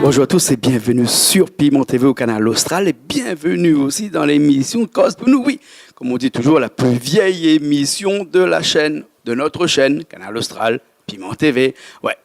Bonjour à tous et bienvenue sur Piment TV au canal Austral et bienvenue aussi dans l'émission Cause pour nous. Oui, comme on dit toujours, la plus vieille émission de la chaîne, de notre chaîne, canal Austral, Piment TV. Ouais.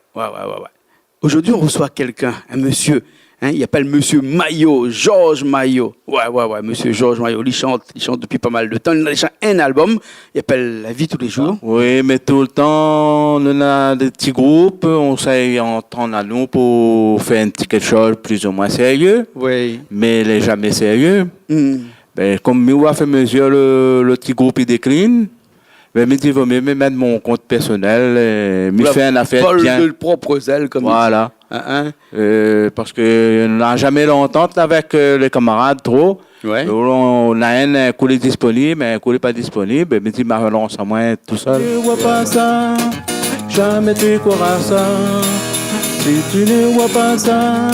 Aujourd'hui, on reçoit quelqu'un, un monsieur. Il appelle Monsieur Maillot, Georges Maillot. Ouais, Monsieur Georges Maillot. Il chante depuis pas mal de temps. Il a déjà un album. Il appelle La vie tous les jours. Oui, mais tout le temps, on a des petits groupes. On s'est entendre à nous pour faire un petit quelque chose plus ou moins sérieux. Oui. Mais il n'est jamais sérieux. Ben, comme moi, fait mesure, le petit groupe, il décline. Ben, me dit, vaut mieux me mettre mon compte personnel, me faire une affaire bien. De propre zèle, comme voilà. Parce qu'on n'a jamais l'entente avec les camarades trop. Ouais. On a un coulé disponible, un coulé pas disponible. Me dit, ma relance à moi tout seul. Tu ne vois pas ça, jamais tu croiras ça. Si tu ne vois pas ça,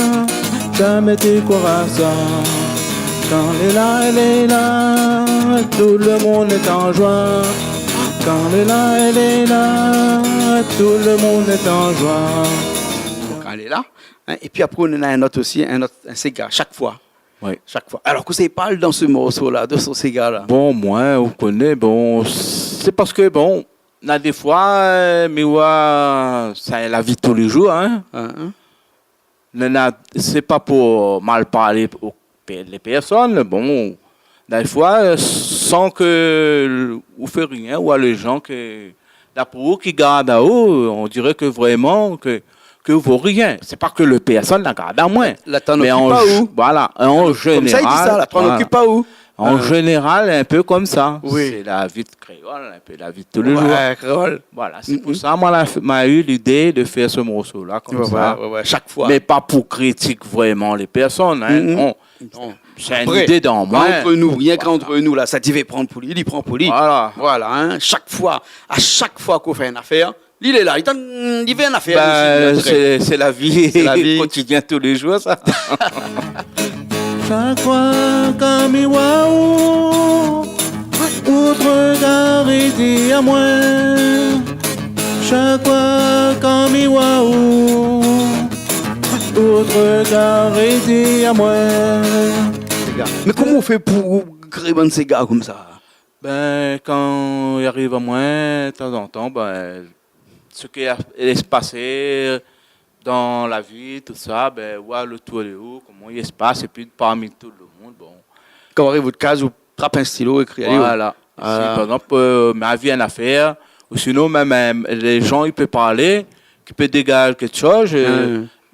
jamais tu croiras ça. Quand elle est là, tout le monde est en joie. Quand elle est là, tout le monde est en joie. Quand elle est là. Et puis après, on en a un autre aussi, un cigare, chaque fois. Oui. Chaque fois. Alors que c'est parle dans ce morceau-là, de ce cigare-là. Bon, moi, vous connaissez, c'est parce que, on a des fois, mais c'est la vie de tous les jours, hein. C'est pas pour mal parler les personnes, des fois, sans que vous faites rien, ou à les gens d'après vous qui gardent à vous, on dirait que vraiment que vous vaut rien. C'est pas que le personne la garde à moins. La t'en occupe pas où? Voilà, en général. Comme ça, il dit ça, la t'en occupe pas où? En général, un peu comme ça. Oui. C'est la vie de créole, un peu la vie de tous les jours. Créole. Voilà, c'est pour ça que m'a eu l'idée de faire ce morceau-là, comme ça. Chaque fois. Mais pas pour critiquer vraiment les personnes. Hein. Non. C'est une idée dans moi. Entre nous, rien qu'entre nous, là, ça dit prendre pour lui, il prend pour lui. Voilà, hein. À chaque fois qu'on fait une affaire, il est là, il fait une affaire. C'est la vie quotidienne tous les jours, ça. Chaque fois comme il voit autre regard il dit à moi. Chaque fois comme il voit autre regard il dit à moi. Mais comment on fait pour créer un cigare comme ça? Quand il arrive à moi, de temps en temps, ce qui est passé dans la vie, tout ça, voir le tour de haut, comment il se passe, et puis parmi tout le monde, Quand on arrive à votre case, vous trappez un stylo, écrivez. Voilà. Si, par exemple, ma vie, une affaire, ou sinon, même les gens, ils peuvent parler, qui peuvent dégager quelque chose.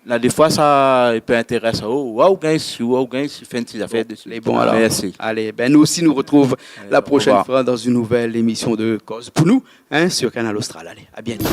Là, des fois, ça peut intéresser. Waouh, fait une petite affaire dessus. Alors. Merci. Allez, nous aussi, nous retrouvons la prochaine fois dans une nouvelle émission de Cause pour nous, sur Canal Austral. Allez, à bientôt.